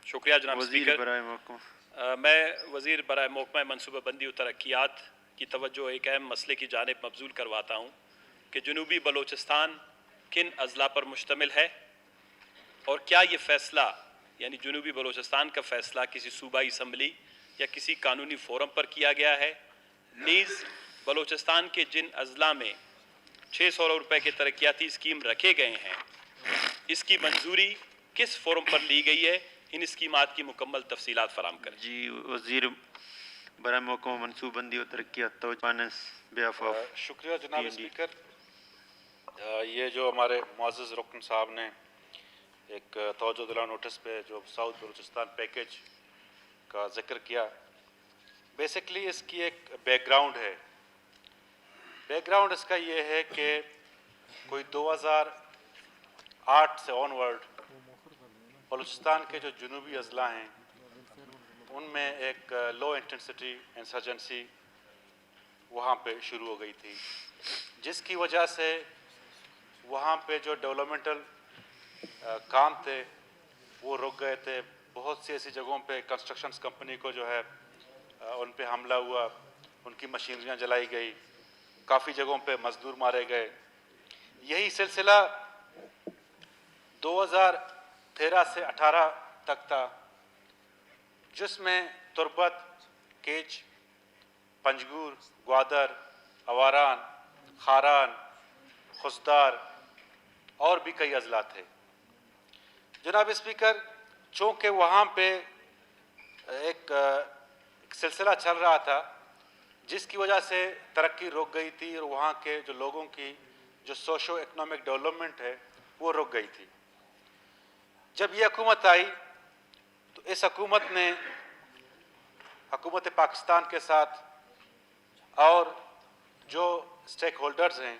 शुक्रिया जनाब वज़ीर स्पीकर। बराए महकमा। मैं वज़ीर बराए महकमा मनसूबाबंदी और तरक्कियात की तवज्जो एक अहम मसले की जानिब मबजूल करवाता हूँ कि जनूबी बलोचिस्तान किन अज़ला पर मुश्तमिल है और क्या ये फ़ैसला यानी जनूबी बलोचिस्तान का फ़ैसला किसी सूबाई असम्बली या किसी कानूनी फ़ोरम पर किया गया है। नीज़ बलोचिस्तान के जिन अज़ला में 600 अरब रुपए के तरक्याती स्कीम रखे गए हैं, इसकी मंजूरी किस फोरम पर ली गई है, इन स्कीमात की मुकम्मल तफसीलात फराम करें। जी वज़ीर बराए महकमा मनसूबाबंदी और तरक्कियात शुक्रिया जनाब स्पीकर। ये जो हमारे मुअज़्ज़ज़ रुकन साहब ने एक तवज्जो दिला नोटिस पे जो साउथ बलूचिस्तान पैकेज का जिक्र किया, बेसिकली इसकी एक बैकग्राउंड है। बैकग्राउंड इसका ये है कि कोई 2008 से ऑनवर्ड बलूचिस्तान के जो जनूबी अज़ला हैं उनमें एक लो इंटेंसिटी इंसर्जेंसी वहाँ पे शुरू हो गई थी, जिसकी वजह से वहाँ पे जो डेवलपमेंटल काम थे वो रुक गए थे। बहुत सी ऐसी जगहों पे कंस्ट्रक्शंस कंपनी को जो है उन पे हमला हुआ, उनकी मशीनरियाँ जलाई गई, काफ़ी जगहों पे मजदूर मारे गए। यही सिलसिला 2013 से 18 तक था, जिसमें तुर्बत, केच, पंजगूर, ग्वादर, अवारान, खारान, खुसदार और भी कई अज़ला थे। जनाब स्पीकर, चूँकि वहाँ पे एक सिलसिला चल रहा था जिसकी वजह से तरक्की रुक गई थी और वहाँ के जो लोगों की जो सोशो इकनॉमिक डेवलपमेंट है वो रुक गई थी। जब ये हुकूमत आई तो इस हुकूमत ने हुकूमत पाकिस्तान के साथ और जो स्टेक होल्डर्स हैं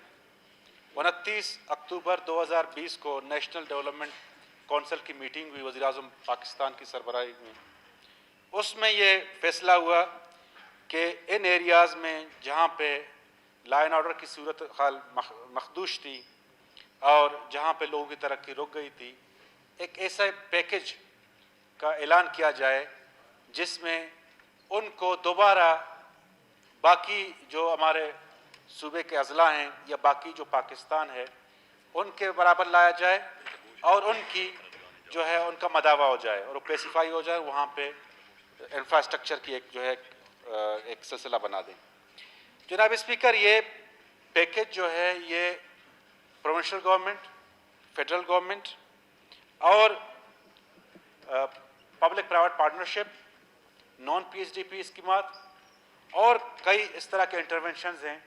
29 अक्टूबर 2020 को नेशनल डेवलपमेंट कौंसिल की मीटिंग हुई वज़ीर-ए-आज़म पाकिस्तान की सरबराही में। उसमें ये फैसला हुआ कि इन एरियाज़ में जहाँ पे लॉ एंड ऑर्डर की सूरत हाल मखदूश थी और जहाँ पे लोगों की तरक्की रुक गई थी, एक ऐसा पैकेज का ऐलान किया जाए जिसमें उनको दोबारा बाकी जो हमारे सूबे के अज़ला हैं या बाकी जो पाकिस्तान है उनके बराबर लाया जाए और उनकी जो है उनका मदावा हो जाए और पेसिफाई हो जाए, वहाँ पे इंफ्रास्ट्रक्चर की एक जो है एक सिलसिला बना दें। जनाब स्पीकर, ये पैकेज जो है ये प्रोविंशियल गवर्नमेंट, फेडरल गवर्नमेंट और public private partnership, non PSDP स्कीमात और कई इस तरह के इंटरवेंशंस हैं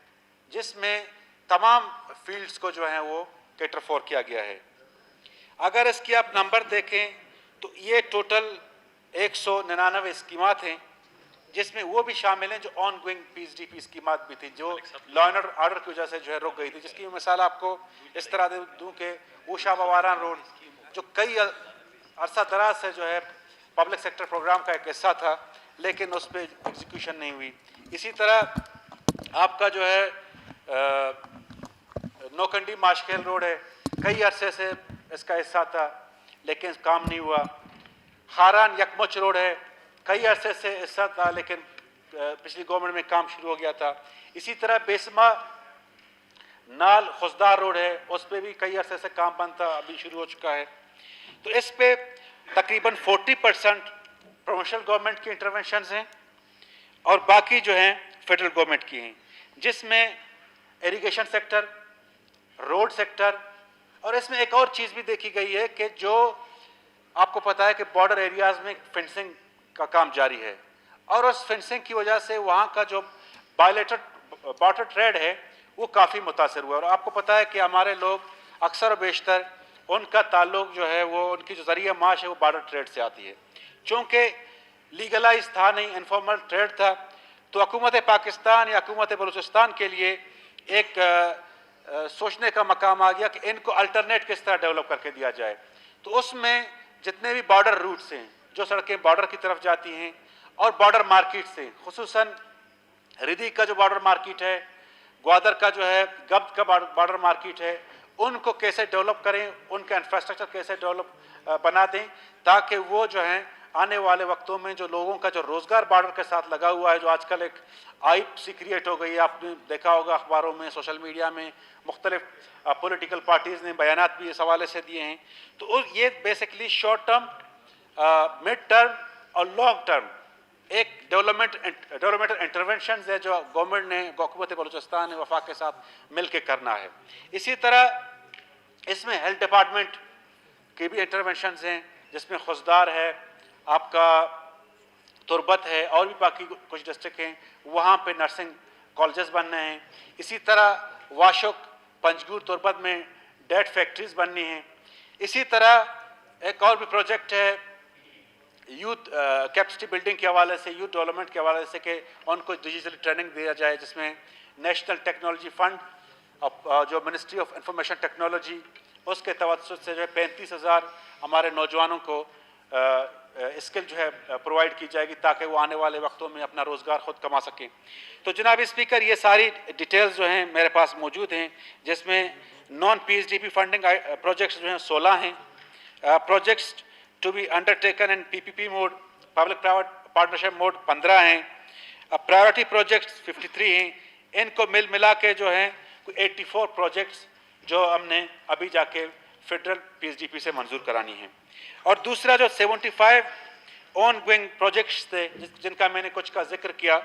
जिसमें तमाम फील्ड्स को जो है वो कैटर फॉर किया गया है। अगर इसकी आप नंबर देखें तो ये टोटल 199 स्कीमात हैं, जिसमें वो भी शामिल हैं जो ऑन गोइंग PSDP स्कीमात भी थी जो लॉ एंड ऑर्डर की वजह से जो है रुक गई थी। जिसकी मिसाल आपको इस तरह दे दूँ कि ऊषा बवारान रोड जो कई अरसा दराज से जो है पब्लिक सेक्टर प्रोग्राम का एक हिस्सा था लेकिन उस पर एग्जीक्यूशन नहीं हुई। इसी तरह आपका जो है नौकंडी माशखेल रोड है, कई अरसे से इसका हिस्सा था लेकिन काम नहीं हुआ। खारान यकमुच रोड है, कई अरसे से हिस्सा था लेकिन पिछली गवर्नमेंट में काम शुरू हो गया था। इसी तरह बेसमा नाल खुसदार रोड है, उस पर भी कई अरसे से काम बंद था, अभी शुरू हो चुका है। तो इस पे तकरीबन 40% प्रोविंशियल गवर्नमेंट की इंटरवेंशन हैं और बाकी जो हैं फेडरल गवर्नमेंट की हैं, जिसमें इरिगेशन सेक्टर, रोड सेक्टर और इसमें एक और चीज़ भी देखी गई है कि जो आपको पता है कि बॉर्डर एरियाज़ में फेंसिंग का काम जारी है और उस फेंसिंग की वजह से वहाँ का जो बायलैटरल बॉर्डर ट्रेड है वो काफ़ी मुतासर हुआ। और आपको पता है कि हमारे लोग अक्सर और बेशतर उनका ताल्लुक जो है वो उनकी जो ज़रिया माश है वो बॉर्डर ट्रेड से आती है। चूँकि लीगलाइज था नहीं, इनफॉर्मल ट्रेड था, तो हुकूमत पाकिस्तान या हुकूमत बलूचिस्तान के लिए एक सोचने का मकाम आ गया कि इनको अल्टरनेट किस तरह डेवलप करके दिया जाए। तो उसमें जितने भी बॉर्डर रूट्स हैं, जो सड़कें बॉर्डर की तरफ जाती हैं और बॉर्डर मार्केट से, खुसूसन रिदी का जो बॉर्डर मार्केट है, ग्वादर का जो है गब्त का बॉर्डर मार्केट है, उनको कैसे डेवलप करें, उनका इंफ्रास्ट्रक्चर कैसे डेवलप बना दें ताकि वो जो हैं आने वाले वक्तों में जो लोगों का जो रोज़गार बॉर्डर के साथ लगा हुआ है, जो आजकल एक आइप सी क्रिएट हो गई है, आपने देखा होगा अखबारों में, सोशल मीडिया में, मुख्तलिफ पॉलिटिकल पार्टीज़ ने बयानात भी इस हवाले से दिए हैं। तो ये basically short term, mid term और लॉन्ग टर्म एक डेवलपमेंटल इंटरवेंशन है जो गवर्नमेंट ने, हुकूमत बलूचिस्तान ने वफाक के साथ मिल के करना है। इसी तरह इसमें हेल्थ डिपार्टमेंट के भी इंटरवेंशन हैं, जिसमें खुशदार है, आपका तुरबत है, और भी बाकी कुछ डिस्ट्रिक्ट हैं, वहाँ पे नर्सिंग कॉलेजेस बनने हैं। इसी तरह वाशुक, पंजगूर, तुरबत में डेट फैक्ट्रीज बननी हैं। इसी तरह एक और भी प्रोजेक्ट है यूथ कैपेसिटी बिल्डिंग के हवाले से, यूथ डेवलपमेंट के हवाले से, कि उनको डिजिटल ट्रेनिंग दिया जाए, जिसमें नेशनल टेक्नोलॉजी फंड जो मिनिस्ट्री ऑफ इंफॉर्मेशन टेक्नोलॉजी, उसके तवज्जुह से जो है 35,000 हमारे नौजवानों को स्किल जो है प्रोवाइड की जाएगी, ताकि वो आने वाले वक्तों में अपना रोज़गार ख़ुद कमा सकें। तो जनाब स्पीकर, ये सारी डिटेल्स जो हैं मेरे पास मौजूद हैं, जिसमें नॉन PSDP फंडिंग प्रोजेक्ट्स जो हैं 16 हैं, projects to be undertaken in PPP mode, public private partnership mode 15 हैं, प्रायोरिटी प्रोजेक्ट्स 53 हैं। इनको मिला के जो हैं 84 प्रोजेक्ट्स जो हमने अभी जाके फेडरल PSDP से मंजूर करानी है। और दूसरा जो 75 ऑन गोइंग प्रोजेक्ट्स थे, जिनका मैंने कुछ का जिक्र किया,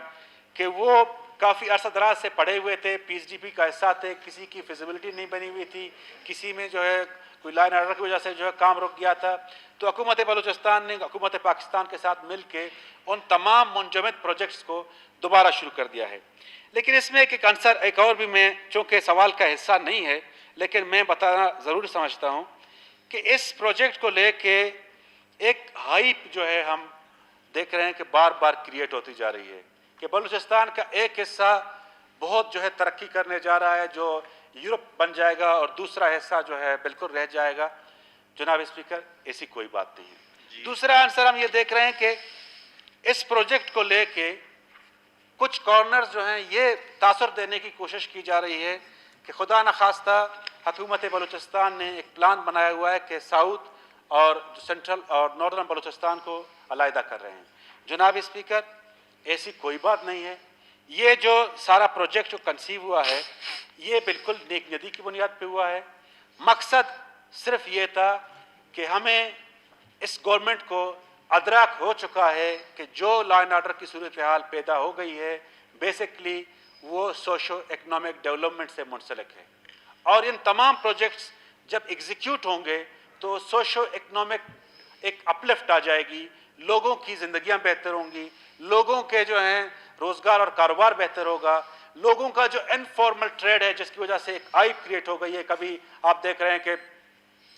कि वो काफ़ी अर्सा दराज से पड़े हुए थे, PSDP का हिस्सा थे, किसी की फिजिबिलिटी नहीं बनी हुई थी, किसी में जो है कोई लाइन ऑर्डर की वजह से जो है काम रुक गया था। तो हुकूमत बलूचिस्तान ने हुकूमत पाकिस्तान के साथ मिल के उन तमाम मुंजमद प्रोजेक्ट्स को दोबारा शुरू कर दिया है। लेकिन इसमें एक आंसर एक और भी, मैं चूँकि सवाल का हिस्सा नहीं है, लेकिन मैं बताना ज़रूर समझता हूँ कि इस प्रोजेक्ट को लेके एक हाइप जो है हम देख रहे हैं कि बार बार क्रिएट होती जा रही है, कि बलूचिस्तान का एक हिस्सा बहुत जो है तरक्की करने जा रहा है, जो यूरोप बन जाएगा, और दूसरा हिस्सा जो है बिल्कुल रह जाएगा। जनाब स्पीकर, ऐसी कोई बात नहीं है। दूसरा आंसर हम ये देख रहे हैं कि इस प्रोजेक्ट को लेके कुछ कॉर्नर्स जो हैं ये तासुर देने की कोशिश की जा रही है कि खुदा न खास्ता हुकूमत बलूचिस्तान ने एक प्लान बनाया हुआ है कि साउथ और सेंट्रल और नॉर्दर्न बलूचिस्तान को अलहदा कर रहे हैं। जनाब स्पीकर, ऐसी कोई बात नहीं है। ये जो सारा प्रोजेक्ट जो कंसीव हुआ है, ये बिल्कुल नेक नीयती की बुनियाद पे हुआ है। मकसद सिर्फ ये था कि हमें, इस गवर्नमेंट को अदराक हो चुका है कि जो लॉ एंड ऑर्डर की सूरत हाल पैदा हो गई है, बेसिकली वो सोशो इकनॉमिक डेवलपमेंट से मुंसलिक है, और इन तमाम प्रोजेक्ट्स जब एग्जीक्यूट होंगे तो सोशो इकनॉमिक एक अपलिफ्ट आ जाएगी, लोगों की ज़िंदगियां बेहतर होंगी, लोगों के जो हैं रोज़गार और कारोबार बेहतर होगा, लोगों का जो इनफॉर्मल ट्रेड है जिसकी वजह से एक आइप क्रिएट हो गई है। कभी आप देख रहे हैं कि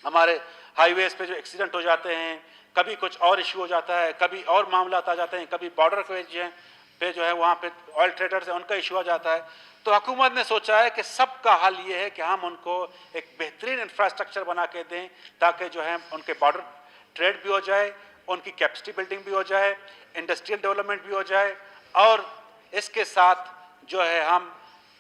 हमारे हाईवेज़ पे जो एक्सीडेंट हो जाते हैं, कभी कुछ और इशू हो जाता है, कभी और मामला आ जाते हैं, कभी बॉर्डर पे जो है वहाँ पे ऑयल ट्रेडर्स है उनका इशू आ जाता है। तो हुकूमत ने सोचा है कि सबका हल ये है कि हम उनको एक बेहतरीन इंफ्रास्ट्रक्चर बना के दें, ताकि जो है उनके बॉर्डर ट्रेड भी हो जाए, उनकी कैपेसिटी बिल्डिंग भी हो जाए, इंडस्ट्रियल डेवलपमेंट भी हो जाए, और इसके साथ जो है हम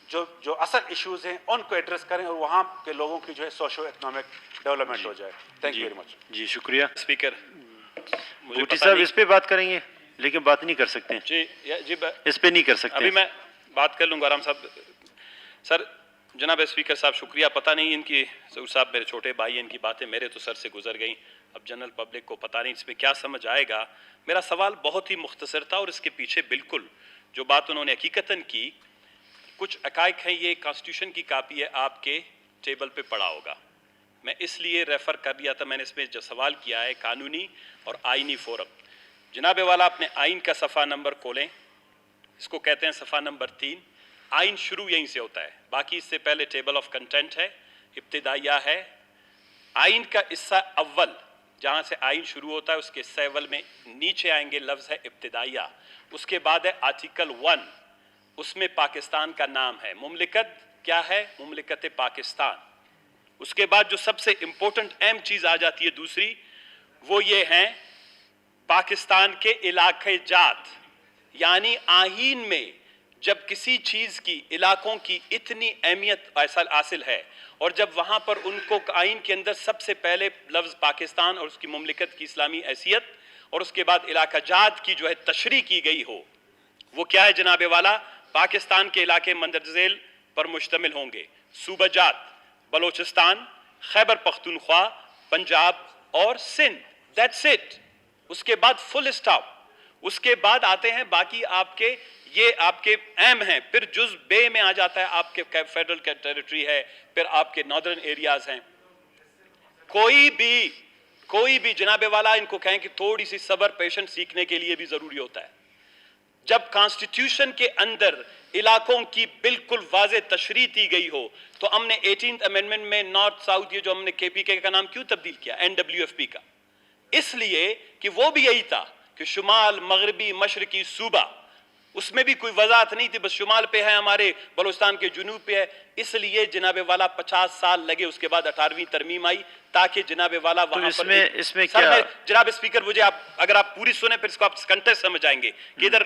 जो असल इश्यूज़ हैं उनको एड्रेस करें, और वहाँ के लोगों की जो है सोशो इकनॉमिक डेवलपमेंट हो जाए। Thank you very much. जी शुक्रिया। स्पीकर, बूटी साहब इस पे बात करेंगे, लेकिन बात नहीं कर सकते हैं। जी इस पे नहीं कर सकते। अभी मैं बात कर लूँगा आराम साहब। सर, जनाब स्पीकर साहब शुक्रिया। पता नहीं इनकी, सऊद साहब मेरे छोटे भाई, इनकी बातें मेरे तो सर से गुजर गई, अब जनरल पब्लिक को पता नहीं इसमें क्या समझ आएगा। मेरा सवाल बहुत ही मुख्तसर था, और इसके पीछे बिल्कुल जो बात उन्होंने हकीकतन की, कुछ हकायक हैं। ये कॉन्स्टिट्यूशन की कापी है, आपके टेबल पे पड़ा होगा। मैं इसलिए रेफ़र कर दिया था, मैंने इसमें जो सवाल किया है कानूनी और आइनी फोरम। जनाब वाला, अपने आइन का सफ़ा नंबर खोलें, इसको कहते हैं सफ़ा नंबर 3। आइन शुरू यहीं से होता है, बाकी इससे पहले टेबल ऑफ कंटेंट है, इब्तिदाइया है। आइन का हिस्सा अव्वल, जहाँ से आइन शुरू होता है, उसके हिस्सा अव्वल में नीचे आएंगे लफ्ज़ है इब्तिदाइया। उसके बाद है आर्टिकल 1, उसमें पाकिस्तान का नाम है। मुमलिकत क्या है? मुमलिकत पाकिस्तान। उसके बाद जो सबसे इंपॉर्टेंट अहम चीज़ आ जाती है दूसरी, वो ये है पाकिस्तान के इलाके जात, यानी आहीन में जब किसी चीज़ की, इलाकों की इतनी अहमियत हासिल है, और जब वहाँ पर उनको आइन के अंदर सबसे पहले लफ्ज़ पाकिस्तान और उसकी मुमलिकत की इस्लामी हैसियत और उसके बाद इलाका जात की जो है तशरीह की गई हो, वो क्या है जनाबे वाला? पाकिस्तान के इलाके मंदरजेल पर मुश्तमिल होंगे। सूबा जात, बलोचिस्तान, खैबर पख्तूनख्वा, पंजाब और सिंध। That's it. उसके बाद फुल स्टॉप। उसके बाद आते हैं बाकी आपके, ये आपके एम हैं, फिर जुज बे में आ जाता है आपके फेडरल टेरिटरी है, फिर आपके नॉर्दर्न एरियाज हैं। कोई भी जनाबे वाला इनको कहें कि थोड़ी सी सब्र पेशेंस सीखने के लिए भी जरूरी होता है। जब कॉन्स्टिट्यूशन के अंदर इलाकों की बिल्कुल वाज़े तशरीह दी गई हो, तो हमने 18th अमेंडमेंट में नॉर्थ साउथ, ये जो हमने केपीके का नाम क्यों तब्दील किया NWFP का? इसलिए कि वो भी यही था कि शुमाल, मगरबी, मशरकी सूबा, उसमें भी कोई वजाहत नहीं थी, बस शुमाल पे है हमारे, बलूचिस्तान के जुनूब पे है। इसलिए जनाबे वाला 50 साल लगे, उसके बाद 18वीं तरमीम आई, ताकि जनाबे वाला वहां तो पर इसमें क्या जनाब स्पीकर, मुझे अगर आप पूरी सुने फिर इसको आप कंटेक्स्ट समझ आएंगे कि इधर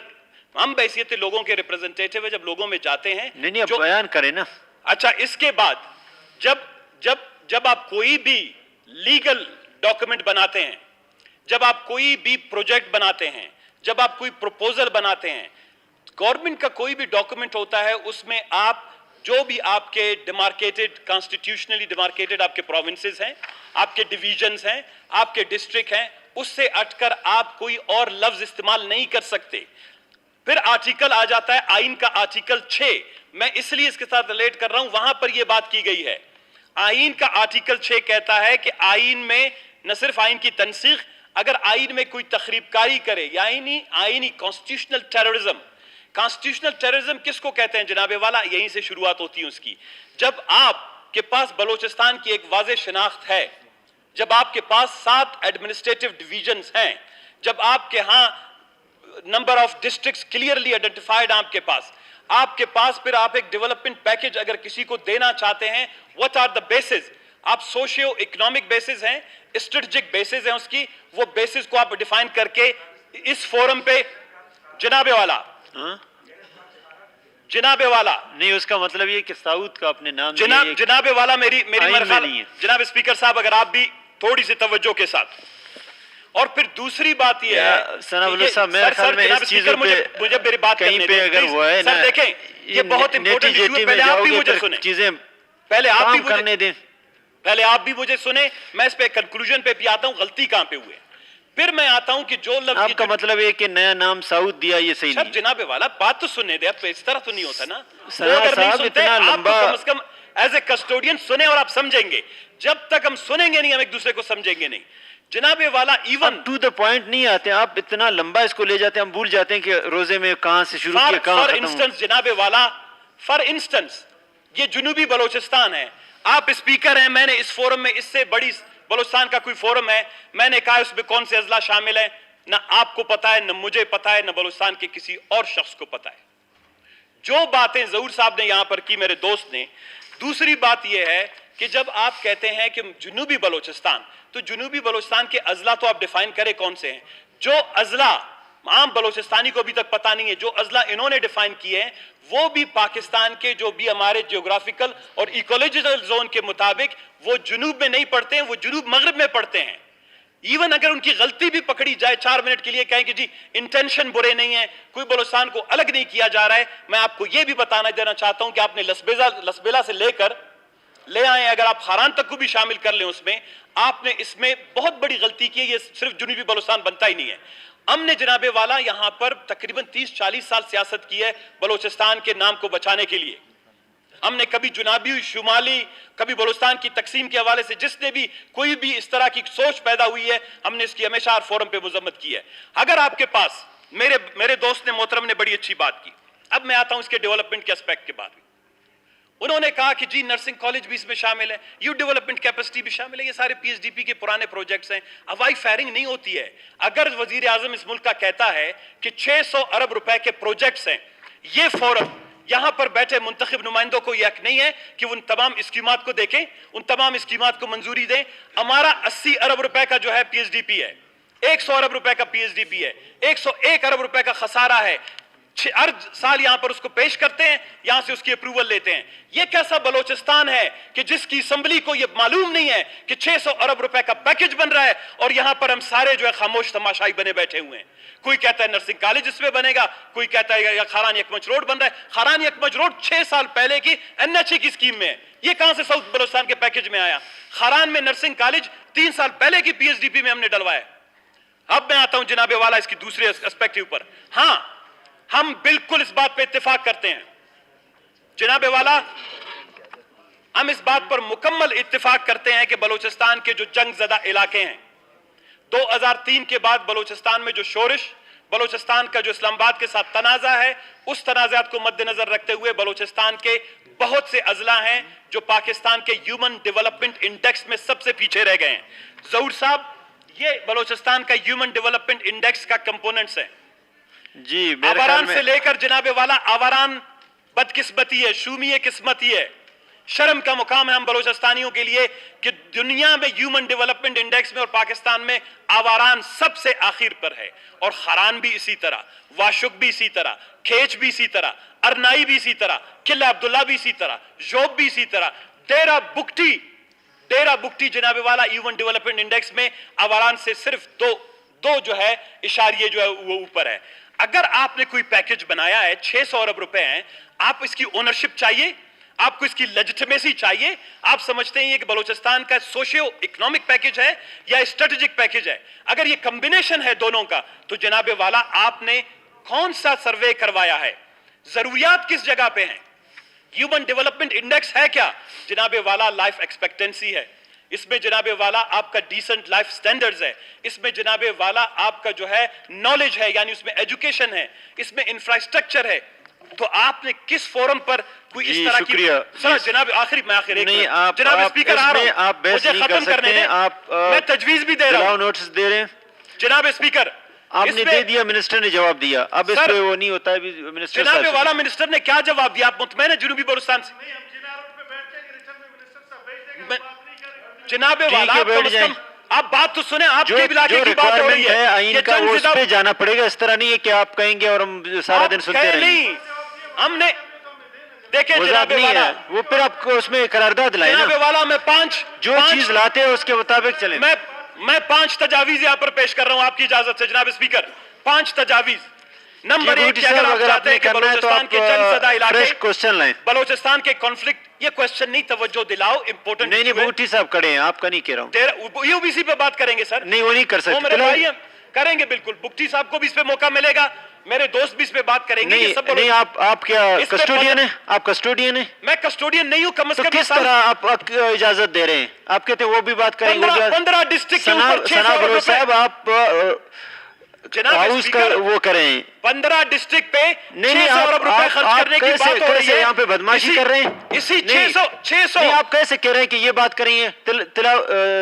हम बैसियत लोगों के रिप्रेजेंटेटिव है, जब लोगों में जाते हैं। नहीं, आप बयान करें ना। अच्छा, इसके बाद जब जब जब आप कोई भी लीगल डॉक्यूमेंट बनाते हैं, जब आप कोई भी प्रोजेक्ट बनाते हैं, जब आप कोई प्रपोजल बनाते हैं, गवर्नमेंट का कोई भी डॉक्यूमेंट होता है, उसमें आप जो भी आपके डिमार्केटेड, कॉन्स्टिट्यूशनली डिमार्केटेड आपके प्रोविंसेस हैं, आपके डिवीजन्स हैं, आपके डिस्ट्रिक्ट हैं, उससे हटकर आप कोई और लफ्ज इस्तेमाल नहीं कर सकते। फिर आर्टिकल आ जाता है आइन का, आर्टिकल 6, मैं इसलिए इसके साथ रिलेट कर रहा हूं, वहां पर यह बात की गई है। आइन का आर्टिकल 6 कहता है कि आइन में न सिर्फ आइन की तनसीख, अगर आइन में कोई तखरीबकारी करे, यानी आइनी कॉन्स्टिट्यूशनल टेररिज्म। कॉन्स्टिट्यूशनल टेररिज्म किसको कहते हैं जनाबे वाला? यहीं से शुरुआत होती है उसकी। जब आपके पास बलोचिस्तान की एक वाज़ेह शिनाख्त है, जब आपके पास 7 एडमिनिस्ट्रेटिव डिवीजन्स हैं, जब आपके यहां number of districts clearly identified आपके पास फिर आप एक डेवलपमेंट पैकेज अगर किसी को देना चाहते हैं, व्हाट आर द बेसिस? आप सोशियो इकोनॉमिक बेसिस हैं, स्ट्रेटेजिक बेसिस हैं उसकी, वो बेसिस को आप डिफाइन करके इस फोरम पे जनाबे वाला जनाबे वाला नहीं, उसका मतलब ये कि साउथ का अपने नाम जनाबे वाला मेरी जनाब स्पीकर साहब, अगर आप भी थोड़ी सी तवज्जो के साथ। और फिर दूसरी बात ये है साहब, मेरे ख्याल में इस चीज़ पे मुझे मेरी बात कहीं पे अगर वो है ना, देखें ये बहुत इंपॉर्टेंट इशू है। पहले आप भी मुझे सुने, चीजें पहले आप भी करने दें, पहले आप भी मुझे सुने, मैं इस पे कंक्लूजन पे भी आता हूं, गलती कहां पे हुई है, फिर मैं आता हूं कि जो लफ्ज आपका मतलब है कि नया नाम साउथ दिया, ये सही नहीं। जनाबे वाला बात तो सुनने दे, अब इस तरह तो नहीं होता ना। अगर नहीं सुनते, इतना लंबा, कम से कम एज ए कस्टोडियन सुने और आप समझेंगे। जब तक हम सुनेंगे नहीं, हम एक दूसरे को समझेंगे नहीं। जनाबे वाला इवन टू द पॉइंट नहीं आते, आप इतना लंबा इसको ले जाते हैं, हम भूल जाते हैं कि रोजे में कहां से शुरू किया, कहां खत्म। फॉर इंस्टेंस जनाबे वाला, फॉर इंस्टेंस ये जुनूबी बलोचिस्तान है, आप स्पीकर हैं, मैंने इस फोरम में, इससे बड़ी बलोचिस्तान का कोई फोरम है, मैंने कहा उसमें कौन से अजला शामिल है, ना आपको पता है, ना मुझे पता है, ना बलोचिस्तान के किसी और शख्स को पता है। जो बातें जहूर साहब ने यहां पर की, मेरे दोस्त ने। दूसरी बात यह है कि जब आप कहते हैं कि जुनूबी बलोचिस्तान, तो जुनूबी बलोचिस्तान के अजला तो आप डिफाइन करें कौन से हैं। जो अजला आम बलोचिस्तानी को अभी तक पता नहीं है, जो अजला इन्होंने डिफाइन किए हैं, वो भी पाकिस्तान के जो भी हमारे जियोग्राफिकल और इकोलॉजिकल जोन के मुताबिक वो जुनूब में नहीं पड़ते हैं, वो जुनूब मगरब में पड़ते हैं। इवन अगर उनकी गलती भी पकड़ी जाए, 4 मिनट के लिए कहें कि जी इंटेंशन बुरे नहीं है, कोई बलोचिस्तान को अलग नहीं किया जा रहा है, मैं आपको यह भी बताना देना चाहता हूं कि आपने लसबेला से लेकर ले आए, अगर आप खारान तक को भी शामिल कर लें उसमें, आपने इसमें बहुत बड़ी गलती की है। ये सिर्फ जुनूबी बलोचिस्तान बनता ही नहीं है। हमने जनाबे वाला यहां पर तकरीबन 30-40 साल सियासत की है बलोचिस्तान के नाम को बचाने के लिए। हमने कभी जुनाबी, शुमाली, कभी बलोचिस्तान की तकसीम के हवाले से जिसने भी कोई भी इस तरह की सोच पैदा हुई है, हमने इसकी हमेशा हर फोरम पे मुजम्मत की है। अगर आपके पास, मेरे दोस्त ने, मोहतरम ने बड़ी अच्छी बात की। अब मैं आता हूं इसके डेवलपमेंट के एस्पेक्ट के बाद। उन्होंने कहा कि जी नर्सिंग कॉलेज भी इसमें शामिल है, यूथ डेवलपमेंट कैपेसिटी भी शामिल है, ये सारे पीएचडीपी के पुराने प्रोजेक्ट्स हैं। हवाई फायरिंग नहीं होती है। अगर वजीर आजम इस मुल्क का कहता है कि 600 अरब रुपए के प्रोजेक्ट्स हैं, ये फोरम यहां पर बैठे मुंतखब नुमाइंदों को यह हक नहीं है कि उन तमाम स्कीमात को देखें, उन तमाम स्कीमात को मंजूरी दें। हमारा 80 अरब रुपए का जो है पीएचडीपी है, 100 अरब रुपए का पीएचडीपी है, 101 अरब रुपए का खसारा है। हर साल यहां पर उसको पेश करते हैं, यहां से उसकी अप्रूवल लेते हैं। यह कैसा बलोचिस्तान है कि जिसकी असेंबली को यह मालूम नहीं है कि 600 अरब रुपए का पैकेज बन रहा है और यहां पर हम सारे जो है खामोश तमाशाई बने बैठे हुए हैं। कोई कहता है नर्सिंग कॉलेज इसमें बनेगा, कोई कहता है या खारान यकमच रोड बन रहा है। खारान यकमच रोड 6 साल पहले की NHA की स्कीम में है, यह कहां से साउथ बलोचिस्तान के पैकेज में आया? खारान में नर्सिंग कॉलेज 3 साल पहले की PSDP में हमने डलवाया। अब मैं आता हूं जनाबे वाला इसकी दूसरे एस्पेक्टिव पर। हां, हम बिल्कुल इस बात पे इत्तेफाक करते हैं जनाबे वाला, हम इस बात पर मुकम्मल इत्तेफाक करते हैं कि बलूचिस्तान के जो जंग ज़दा इलाके हैं, 2003 के बाद बलूचिस्तान में जो शोरिश, बलूचिस्तान का जो इस्लामाबाद के साथ तनाज़ा है, उस तनाज़ात को मद्देनजर रखते हुए बलूचिस्तान के बहुत से अजला हैं जो पाकिस्तान के ह्यूमन डेवलपमेंट इंडेक्स में सबसे पीछे रह गए हैं। ज़हूर साहब, ये बलूचिस्तान का ह्यूमन डेवलपमेंट इंडेक्स का कंपोनेंट्स है जी। आवारान से लेकर जनाबे वाला, आवारान बदकिस्मती है, शूमी किस्मती है, शर्म का मुकाम है हम बलूचिस्तानियों के लिए कि दुनिया में ह्यूमन डेवलपमेंट इंडेक्स में और पाकिस्तान में आवारान सबसे आखिर पर है। और खारान भी इसी तरह, वाशुक भी इसी तरह, खेच भी इसी तरह, अरनाई भी इसी तरह, किला अब्दुल्ला भी इसी तरह, जोब भी इसी तरह, डेरा बुक्टी जनाबे वाला ह्यूमन डेवलपमेंट इंडेक्स में आवारान से सिर्फ दो जो है इशारिये जो है वो ऊपर है। अगर आपने कोई पैकेज बनाया है, 600 अरब रुपए हैं, आप इसकी ओनरशिप चाहिए, आपको इसकी लेजिटिमेसी चाहिए। आप समझते हैं कि बलूचिस्तान का सोशियो इकोनॉमिक पैकेज है या स्ट्रेटेजिक पैकेज है? अगर ये कॉम्बिनेशन है दोनों का, तो जनाबे वाला आपने कौन सा सर्वे करवाया है? जरूरियात किस जगह पे हैं? ह्यूमन डेवलपमेंट इंडेक्स है क्या? जनाबे वाला लाइफ एक्सपेक्टेंसी है, इसमें जनाबे वाला आपका डिसेंट लाइफ स्टैंडर्ड्स है, इसमें जनाबे वाला आपका जो है नॉलेज है, यानी उसमें एजुकेशन है, इसमें इंफ्रास्ट्रक्चर है। तो आपने किस फोरम पर कोई इस तरह की सर जनाब आखिरी नहीं, आप जनाब स्पीकर आ रहा हूं, आप बहस नहीं कर सकते हैं, आप मैं तजवीज भी दे रहा हूं, नोटिस दे रहे हैं जनाब स्पीकर। आपने दे दिया, मिनिस्टर ने जवाब दिया, अब इस पे वो नहीं होता है। मिनिस्टर जनाबे वाला मिनिस्टर ने क्या जवाब दिया? आप मुतमैन है जनूबी बलूचिस्तान से? जनाबे वाला आप बात तो सुने, आपके इलाके की बात हो रही है, आईन का वो उस पे जाना पड़ेगा। इस तरह नहीं है कि आप कहेंगे और हम सारा दिन सुनते रहेंगे। हमने देखे जनाबे वाला, वो फिर आपको उसमें करारदाद लाए जनाबे वाला, मैं पांच जो चीज लाते हैं उसके मुताबिक चले। मैं 5 तजावीज यहाँ पर पेश कर रहा हूँ आपकी इजाजत से जनाब स्पीकर। 5 तजावीज। नंबर 1, अगर आप चाहते हैं कि बलूचिस्तान के जंगज़दा इलाके, क्वेश्चन लाएं, बलूचिस्तान के कॉन्फ्लिक्ट, ये क्वेश्चन नहीं, तवज्जो दिलाओ, इंपॉर्टेंट नहीं भूटी साहब खड़े हैं, आपका नहीं कह रहा हूँ। यूबीसी पे बात करेंगे सर? नहीं, वो नहीं कर सकते। मेरे भाई हम करेंगे बिल्कुल, बुक्टी साहब को भी इस पे मौका मिलेगा, मेरे दोस्त भी इस पे बात करेंगे। नहीं, आप क्या कस्टोडियन है? आप कस्टोडियन है? मैं कस्टोडियन नहीं हूँ, कम से कम किस तरह आप इजाजत दे रहे हैं? आप कहते हैं वो भी बात करेंगे। 15 डिस्ट्रिक्ट साहब, आप हाउस का वो करें, 15 डिस्ट्रिक्ट पे 600 अरब रुपए खर्च करने की बात हो रही है। यहाँ पे बदमाशी कर रहे हैं इसी 600 आप कैसे कह रहे हैं कि ये बात करेंगे?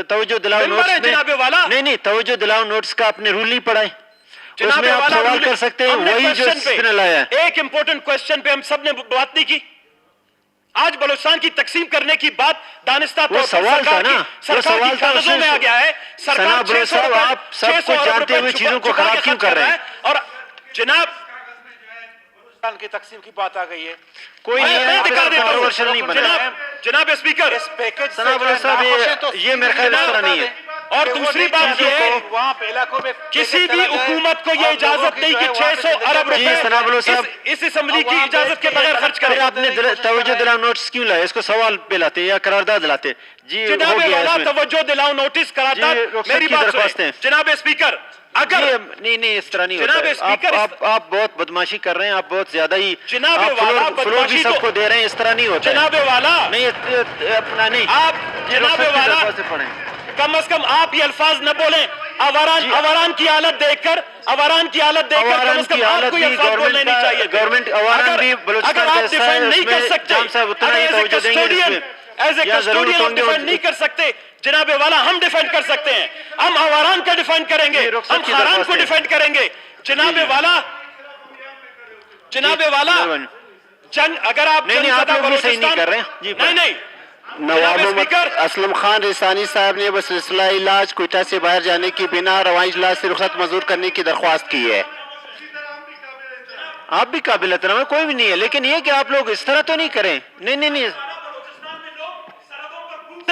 तवज्जो दिलाओ नोट्स में, नहीं तवज्जो दिलाओ नोट्स का आपने रूल नहीं पढ़ा है, उसमें आप सवाल कर सकते हैं, वही जो इसने लाया है। एक इंपॉर्टेंट क्वेश्चन पे हम सब ने बात नहीं की। आज बलूचिस्तान की तकसीम करने की बात दानिस्ता वो सवाल था ना, सरकार की कागजों में आ गया है। सरकार 600 आप सब कुछ जानते हुए चीजों को खराब क्यों कर रहे हैं? और जनाब की तकसीम की बात आ गई है, कोई नहीं बना। जनाब स्पीकर, इस पैकेज साहब ये मेरे ख्याल इस तरह नहीं है। और दूसरी बात ये है, वहाँ पे इलाकों में किसी भी हुकूमत को ये इजाजत नहीं कि 600 अरब रुपए इस असेंबली की इजाजत के बगैर खर्च करें। आपने तवज्जो दिलाओ नोटिस क्यों लाया? इसको सवाल पे लाते या करारदाद लाते? जी जनाब वाला, तवज्जो दिलाओ नोटिस करारदाद मेरी बात सुने जनाब स्पीकर। अगर नहीं इस तरह नहीं होता। आप बहुत बदमाशी कर रहे हैं, आप बहुत ज्यादा ही फ्लोर भी सबको दे रहे हैं, इस तरह नहीं होता। जनाबे वाला नहीं, अपना नहीं, आप जनाबे वाला कम से कम आप ये अल्फाज न बोलें। अवारान की हालत देखकर कम से कम आपको ये अल्फाज बोलने नहीं चाहिए। गवर्नमेंट अगर आप डिफेंड नहीं कर सकते, एज ए कस्टोडियन डिफेंड नहीं कर सकते जनाबे वाला, हम डिफेंड कर सकते हैं। हम अवारान का डिफेंड करेंगे, हम खारान को डिफेंड करेंगे। जनाबे वाला जंग, अगर आप सही नहीं कर रहे हैं। नहीं नवाब मोहम्मद असलम खान रिसानी साहब ने बस सिलसिला इलाज क्वेटा से बाहर जाने की बिना रवाई इजलास से रुखसत मंजूर करने की दरख्वास्त की है। आप भी काबिल एहतराम, कोई भी नहीं है, लेकिन ये कि आप लोग इस तरह तो नहीं करें। नहीं नहीं नहीं,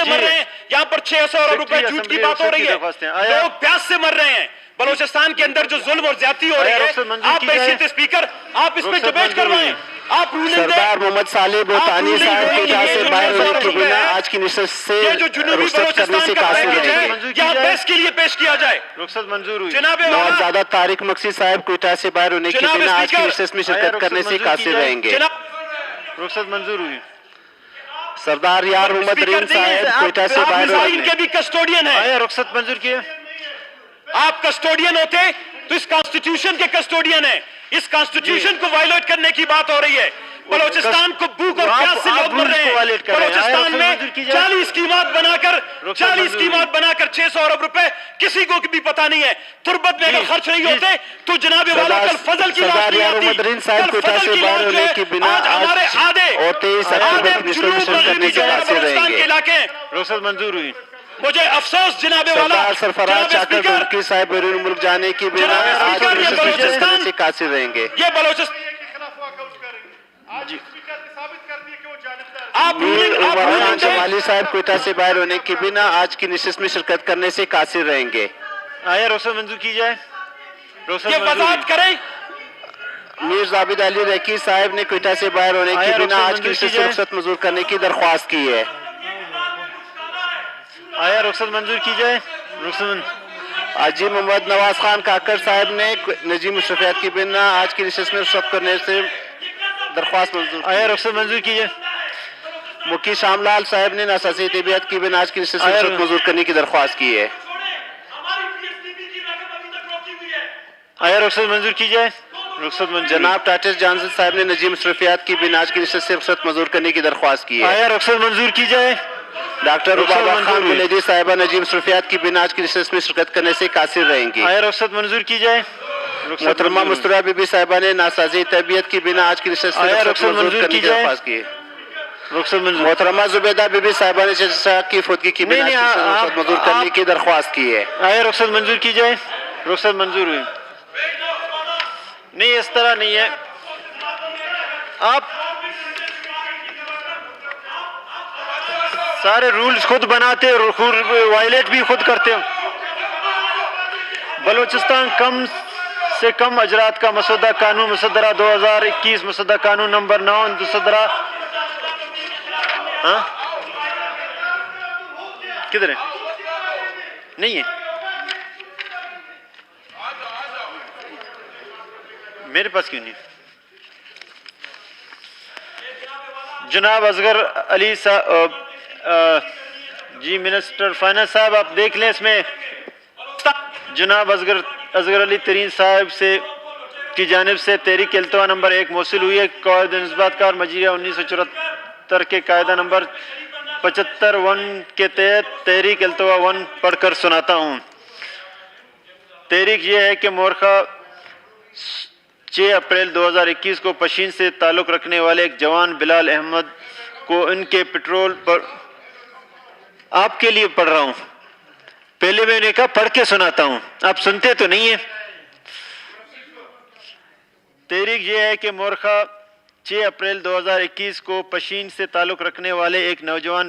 मर रहे हैं यहाँ पर 600 अरब रुपए झूठ की बात हो रही है, लोग प्यास से मर रहे हैं। बलोचिस्तान के अंदर जो जुल्म और ज्यादती हो रही है, आप बैठिए स्पीकर, आप इस पे डिबेट करवाएं, आप रूलिंग दें। सरदार मोहम्मद साले बोतानी साहब कोटा से बाहर होने के बिना आज की नशस्त से ये जो जुनूबी बलोचिस्तान का पैकेज है, क्या बहस के लिए पेश किया जाए? रुखसत मंजूर हुई। जनाब नवाबजादा तारिक मक्सी साहब कोटा से बाहर होने के बिना आज की नशस्त में शिरकत करने से कासिर रहेंगे। रुखसत मंजूर हुई। सरदार यार मोहम्मद रीम साहब कोटा से बाहर होने इनके भी कस्टोडियन है। रुखसत मंजूर किए। आप कस्टोडियन होते तो इस कॉन्स्टिट्यूशन के कस्टोडियन है। इस कॉन्स्टिट्यूशन को वायलेट करने की बात हो रही है। बलोचिस्तान को भूख और प्यास से लोग मर रहे हैं। बलोचिस्तान में 40 स्कीमात बनाकर 600 अरब रुपए किसी को भी पता नहीं है। तुरबत में अगर खर्च नहीं होते तो जनाब वाला कल फजल की लाश नहीं आती। कल फजल की लाश जो है आज हमारे आधे बलोचिस्तान के इलाके हैं। रुखसत मंजूर हुई। मुझे अफसोस जनाब वाला सरफराज चाकर तुर्की साहब बैरून मुल्क जाने की बिना आज की नशस्त में से कासिर रहेंगे। ये बलोचिस्तान उमर जमाली साहब कोटा से बाहर होने के बिना आज की नशस्त में शिरकत करने से कासिर रहेंगे। आया रुखसत मंजूर की जाए। ये वजाहत करें। मीर जाबिद अली रकी साहब ने कोटा से बाहर होने के बिना आज की नशस्त से रुखसत मंजूर करने की दरख्वास्त की है। आया रुखसत मंजूर की जाए। हाजी मोहम्मद नवाज खान काकर साहब ने नजीम मुशर्रफियात के बिना आज की नशस्त में रुखसत करने से दरख्वास्त मंजूर। आया रुखसत मंजूर की जाए। मुकी शामलाल साहब ने नासासी तबीयत की बिना आज की नशस्त में रुखसत मंजूर करने की दरख्वास्त की है। आया रुखसत मंजूर की जाए। रुखसत मंजूर। जनाब टाटिस जॉनसन साहब ने नजीम मुशर्रफियात की बिना आज की नशस्त से रुखसत मंजूर करने की दरख्वास्त की है। आया रुखसत मंजूर की जाए। डॉक्टर रुबाबा खान मुलेदी साहिबा नजीम मुशर्रफियात की बिना आज की नशस्त में शिरकत करने से कासिर रहेंगी। आया रुखसत मंजूर की जाए। मोहतरमा मुस्तरा बीबी साहिबा ने नासाजी तबीयत की बिना आज की नशस्त से रुखसत मंजूर करने की दरख्वास्त की है। रुखसत मंजूर। मोहतरमा जुबैदा बीबी साहिबा ने चचा की फौतगी की बिना रुखसत मंजूर करने की दरख्वास्त की है। आया रुखसत मंजूर की जाए। रुखसत मंजूर हुई। नहीं, इस तरह नहीं है। आप सारे रूल्स खुद बनाते और वायलेट भी खुद करते हो। बलूचिस्तान कम से कम अजरात का मसौदा कानून मुसद्दरा 2021 मसौदा कानून नंबर 9 मुसद्दरा किधर है? नहीं है मेरे पास, क्यों नहीं? जनाब असगर अली साहब, जी मिनिस्टर फाइनेंस साहब, आप देख लें इसमें जनाब असगर अली तरीन साहब से की जानिब से तहरीक अल्तवा नंबर 1 मौसूल हुई है। कायद निस्बत का और मजीरा 1974 के कायदा नंबर 75(1) के तहत तहरीक अल्तवा 1 पढ़कर सुनाता हूँ। तहरीक ये है कि मोरखा 6 अप्रैल 2021 को पशीन से ताल्लुक़ रखने वाले एक जवान बिलाल अहमद को इनके पेट्रोल पर, आपके लिए पढ़ रहा हूँ, पहले मैंने कहा पढ़ के सुनाता हूँ, आप सुनते तो नहीं है। तहरीक यह है कि मोरखा 6 अप्रैल 2021 को पशीन से ताल्लुक़ रखने वाले एक नौजवान